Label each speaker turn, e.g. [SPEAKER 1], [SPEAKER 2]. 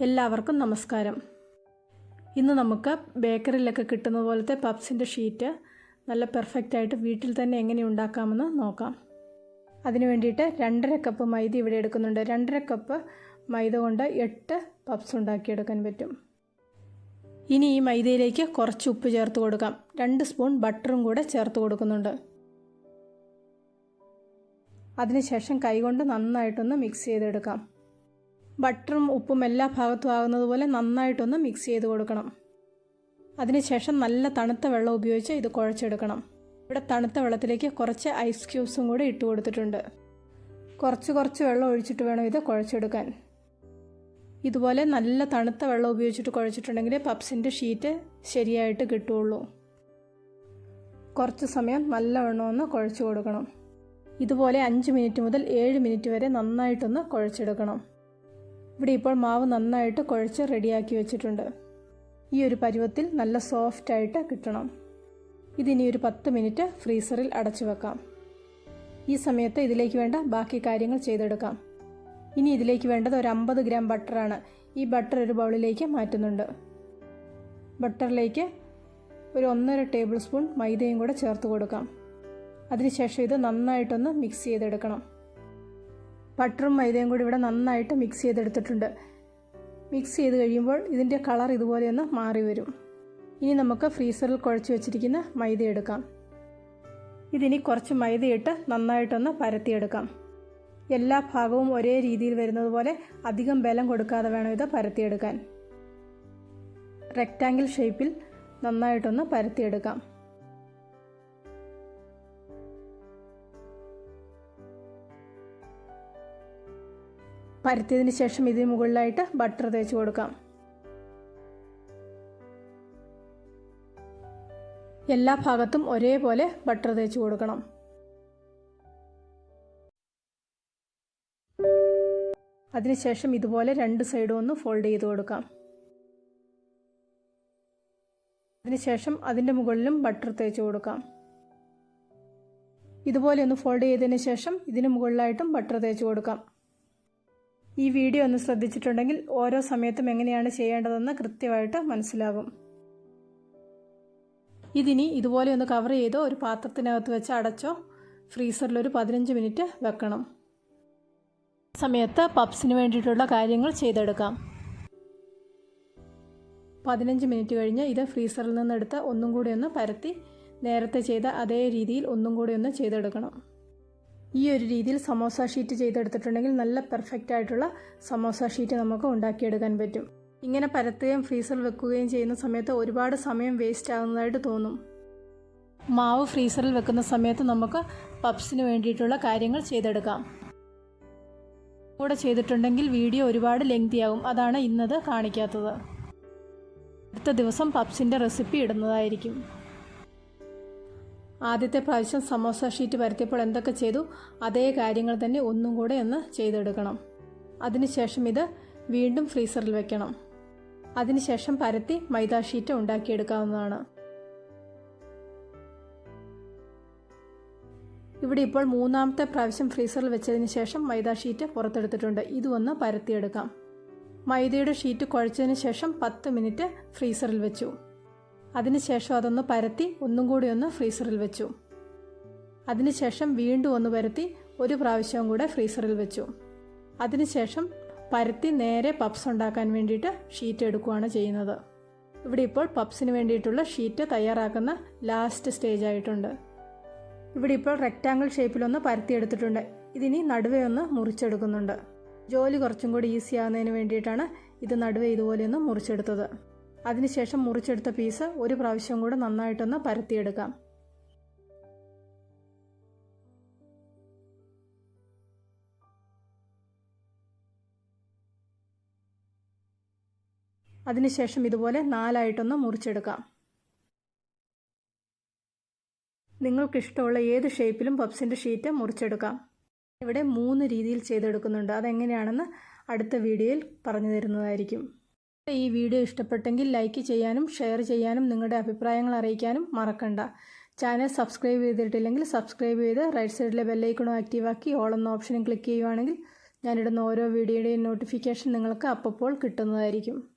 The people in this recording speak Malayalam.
[SPEAKER 1] എല്ലാവർക്കും നമസ്കാരം. ഇന്ന് നമുക്ക് ബേക്കറിയിലൊക്കെ കിട്ടുന്ന പോലത്തെ പപ്സിൻ്റെ ഷീറ്റ് നല്ല പെർഫെക്റ്റ് ആയിട്ട് വീട്ടിൽ തന്നെ എങ്ങനെ ഉണ്ടാക്കാമെന്ന് നോക്കാം. അതിനു വേണ്ടിയിട്ട് 2.5 കപ്പ് മൈദ ഇവിടെ എടുക്കുന്നുണ്ട്. 2.5 കപ്പ് മൈദ കൊണ്ട് 8 പപ്സ് ഉണ്ടാക്കിയെടുക്കാൻ പറ്റും. ഇനി ഈ മൈദയിലേക്ക് കുറച്ച് ഉപ്പ് ചേർത്ത് കൊടുക്കാം. 2 സ്പൂൺ ബട്ടറും കൂടെ ചേർത്ത് കൊടുക്കുന്നുണ്ട്. അതിനുശേഷം കൈകൊണ്ട് നന്നായിട്ടൊന്ന് മിക്സ് ചെയ്തെടുക്കാം. ബട്ടറും ഉപ്പും എല്ലാ ഭാഗത്തും ആകുന്നത് പോലെ നന്നായിട്ടൊന്ന് മിക്സ് ചെയ്ത് കൊടുക്കണം. അതിനുശേഷം നല്ല തണുത്ത വെള്ളം ഉപയോഗിച്ച് ഇത് കുഴച്ചെടുക്കണം. ഇവിടെ തണുത്ത വെള്ളത്തിലേക്ക് കുറച്ച് ഐസ് ക്യൂബ്സും കൂടി ഇട്ട് കൊടുത്തിട്ടുണ്ട്. കുറച്ച് വെള്ളം ഒഴിച്ചിട്ട് വേണം ഇത് കുഴച്ചെടുക്കാൻ. ഇതുപോലെ നല്ല തണുത്ത വെള്ളം ഉപയോഗിച്ചിട്ട് കുഴച്ചിട്ടുണ്ടെങ്കിൽ പപ്സിൻ്റെ ഷീറ്റ് ശരിയായിട്ട് കിട്ടുകയുള്ളൂ. കുറച്ച് സമയം നല്ലവണ്ണം ഒന്ന് കുഴച്ച് കൊടുക്കണം. ഇതുപോലെ 5 മിനിറ്റ് മുതൽ 7 മിനിറ്റ് വരെ നന്നായിട്ടൊന്ന് കുഴച്ചെടുക്കണം. ഇവിടെ ഇപ്പോൾ മാവ് നന്നായിട്ട് കുഴച്ച് റെഡിയാക്കി വെച്ചിട്ടുണ്ട്. ഈ ഒരു പരുവത്തിൽ നല്ല സോഫ്റ്റായിട്ട് കിട്ടണം. ഇതിനി ഒരു 10 മിനിറ്റ് ഫ്രീസറിൽ അടച്ചു വെക്കാം. ഈ സമയത്ത് ഇതിലേക്ക് വേണ്ട ബാക്കി കാര്യങ്ങൾ ചെയ്തെടുക്കാം. ഇനി ഇതിലേക്ക് വേണ്ടത് ഒരു 50 ഗ്രാം ബട്ടറാണ്. ഈ ബട്ടർ ഒരു ബൗളിലേക്ക് മാറ്റുന്നുണ്ട്. ബട്ടറിലേക്ക് ഒരു 1.5 ടേബിൾ സ്പൂൺ മൈദയും കൂടെ ചേർത്ത് കൊടുക്കാം. അതിനുശേഷം ഇത് നന്നായിട്ടൊന്ന് മിക്സ് ചെയ്തെടുക്കണം. ബട്ടറും മൈദയും കൂടി ഇവിടെ നന്നായിട്ട് മിക്സ് ചെയ്തെടുത്തിട്ടുണ്ട്. മിക്സ് ചെയ്ത് കഴിയുമ്പോൾ ഇതിൻ്റെ കളർ ഇതുപോലെയൊന്ന് മാറി വരും. ഇനി നമുക്ക് ഫ്രീസറിൽ കുഴച്ച് വെച്ചിരിക്കുന്ന മൈദ എടുക്കാം. ഇതിനി കുറച്ച് മൈദയിട്ട് നന്നായിട്ടൊന്ന് പരത്തിയെടുക്കാം. എല്ലാ ഭാഗവും ഒരേ രീതിയിൽ വരുന്നത് പോലെ അധികം ബലം കൊടുക്കാതെ വേണം ഇത് പരത്തിയെടുക്കാൻ. റെക്റ്റാങ്കിൾ ഷേപ്പിൽ നന്നായിട്ടൊന്ന് പരത്തിയെടുക്കാം. പരത്തിയതിന് ശേഷം ഇതിന് മുകളിലായിട്ട് ബട്ടർ തേച്ച് കൊടുക്കാം. എല്ലാ ഭാഗത്തും ഒരേപോലെ ബട്ടർ തേച്ച് കൊടുക്കണം. അതിനുശേഷം ഇതുപോലെ 2 സൈഡും ഒന്ന് ഫോൾഡ് ചെയ്ത് കൊടുക്കാം. അതിനുശേഷം അതിൻ്റെ മുകളിലും ബട്ടർ തേച്ച് കൊടുക്കാം. ഇതുപോലെ ഒന്ന് ഫോൾഡ് ചെയ്തതിന് ശേഷം ഇതിന് മുകളിലായിട്ടും ബട്ടർ തേച്ച് കൊടുക്കാം. ഈ വീഡിയോ ഒന്ന് ശ്രദ്ധിച്ചിട്ടുണ്ടെങ്കിൽ ഓരോ സമയത്തും എങ്ങനെയാണ് ചെയ്യേണ്ടതെന്ന് കൃത്യമായിട്ട് മനസ്സിലാകും. ഇതിനി ഇതുപോലെ ഒന്ന് കവർ ചെയ്തോ ഒരു പാത്രത്തിനകത്ത് വെച്ച് അടച്ചോ ഫ്രീസറിലൊരു 15 മിനിറ്റ് വെക്കണം. സമയത്ത് പപ്സിന് വേണ്ടിയിട്ടുള്ള കാര്യങ്ങൾ ചെയ്തെടുക്കാം. 15 മിനിറ്റ് കഴിഞ്ഞ് ഇത് ഫ്രീസറിൽ നിന്നെടുത്ത് ഒന്നും കൂടി ഒന്ന് പരത്തി നേരത്തെ ചെയ്ത അതേ രീതിയിൽ ഒന്നും കൂടി ഒന്ന് ചെയ്തെടുക്കണം. ഈ ഒരു രീതിയിൽ സമോസ ഷീറ്റ് ചെയ്തെടുത്തിട്ടുണ്ടെങ്കിൽ നല്ല പെർഫെക്റ്റ് ആയിട്ടുള്ള സമോസ ഷീറ്റ് നമുക്ക് ഉണ്ടാക്കിയെടുക്കാൻ പറ്റും. ഇങ്ങനെ പരത്തുകയും ഫ്രീസറിൽ വെക്കുകയും ചെയ്യുന്ന സമയത്ത് ഒരുപാട് സമയം വേസ്റ്റ് ആകുന്നതായിട്ട് തോന്നും. മാവ് ഫ്രീസറിൽ വെക്കുന്ന സമയത്ത് നമുക്ക് പപ്സിന് വേണ്ടിയിട്ടുള്ള കാര്യങ്ങൾ ചെയ്തെടുക്കാം. കൂടെ ചെയ്തിട്ടുണ്ടെങ്കിൽ വീഡിയോ ഒരുപാട് ലെങ്തി ആകും. അതാണ് ഇന്നത് കാണിക്കാത്തത്. അടുത്ത ദിവസം പപ്സിൻ്റെ റെസിപ്പി ഇടുന്നതായിരിക്കും. ആദ്യത്തെ പ്രാവശ്യം സമോസ ഷീറ്റ് പരത്തിയപ്പോൾ എന്തൊക്കെ ചെയ്തു അതേ കാര്യങ്ങൾ തന്നെ ഒന്നും കൂടെ ഒന്ന് ചെയ്തെടുക്കണം. അതിനുശേഷം ഇത് വീണ്ടും ഫ്രീസറിൽ വെക്കണം. അതിനുശേഷം പരത്തി മൈദ ഷീറ്റ് ഉണ്ടാക്കിയെടുക്കാവുന്നതാണ്. ഇവിടെ ഇപ്പോൾ 3ാമത്തെ പ്രാവശ്യം ഫ്രീസറിൽ വെച്ചതിന് ശേഷം മൈദ ഷീറ്റ് പുറത്തെടുത്തിട്ടുണ്ട്. ഇതൊന്ന് പരത്തിയെടുക്കാം. മൈദയുടെ ഷീറ്റ് കുഴച്ചതിന് ശേഷം 10 മിനിറ്റ് ഫ്രീസറിൽ വെച്ചു. അതിനുശേഷം അതൊന്ന് പരത്തി ഒന്നും കൂടി ഒന്ന് ഫ്രീസറിൽ വെച്ചു. അതിനുശേഷം വീണ്ടും ഒന്ന് പരത്തി ഒരു പ്രാവശ്യവും കൂടെ ഫ്രീസറിൽ വെച്ചു. അതിനുശേഷം പരത്തി നേരെ പപ്സ് ഉണ്ടാക്കാൻ വേണ്ടിയിട്ട് ഷീറ്റ് എടുക്കുകയാണ് ചെയ്യുന്നത്. ഇവിടെ ഇപ്പോൾ പപ്സിന് വേണ്ടിയിട്ടുള്ള ഷീറ്റ് തയ്യാറാക്കുന്ന ലാസ്റ്റ് സ്റ്റേജ് ആയിട്ടുണ്ട്. ഇവിടെ ഇപ്പോൾ റെക്റ്റാങ്കിൾ ഷേപ്പിലൊന്ന് പരത്തിയെടുത്തിട്ടുണ്ട്. ഇതിനി നടുവേ ഒന്ന് മുറിച്ചെടുക്കുന്നുണ്ട്. ജോലി കുറച്ചും കൂടി ഈസി ആകുന്നതിന് വേണ്ടിയിട്ടാണ് ഇത് നടുവേ ഇതുപോലെയൊന്ന് മുറിച്ചെടുത്തത്. അതിനുശേഷം മുറിച്ചെടുത്ത പീസ് ഒരു പ്രാവശ്യം കൂടെ നന്നായിട്ടൊന്ന് പരത്തിയെടുക്കാം. അതിനുശേഷം ഇതുപോലെ 4ആയിട്ടൊന്ന് മുറിച്ചെടുക്കാം. നിങ്ങൾക്കിഷ്ടമുള്ള ഏത് ഷേപ്പിലും പപ്സിൻ്റെ ഷീറ്റ് മുറിച്ചെടുക്കാം. ഇവിടെ 3 രീതിയിൽ ചെയ്തെടുക്കുന്നുണ്ട്. അതെങ്ങനെയാണെന്ന് അടുത്ത വീഡിയോയിൽ പറഞ്ഞു തരുന്നതായിരിക്കും. ഈ വീഡിയോ ഇഷ്ടപ്പെട്ടെങ്കിൽ ലൈക്ക് ചെയ്യാനും ഷെയർ ചെയ്യാനും നിങ്ങളുടെ അഭിപ്രായങ്ങൾ അറിയിക്കാനും മറക്കണ്ട. ചാനൽ സബ്സ്ക്രൈബ് ചെയ്തിട്ടില്ലെങ്കിൽ സബ്സ്ക്രൈബ് ചെയ്ത് റൈറ്റ് സൈഡിലെ ബെല്ലൈക്കണും ആക്റ്റീവാക്കി ഓൾ എന്ന ഓപ്ഷനും ക്ലിക്ക് ചെയ്യുവാണെങ്കിൽ ഞാനിടുന്ന ഓരോ വീഡിയോയുടെയും നോട്ടിഫിക്കേഷൻ നിങ്ങൾക്ക് അപ്പോൾ കിട്ടുന്നതായിരിക്കും.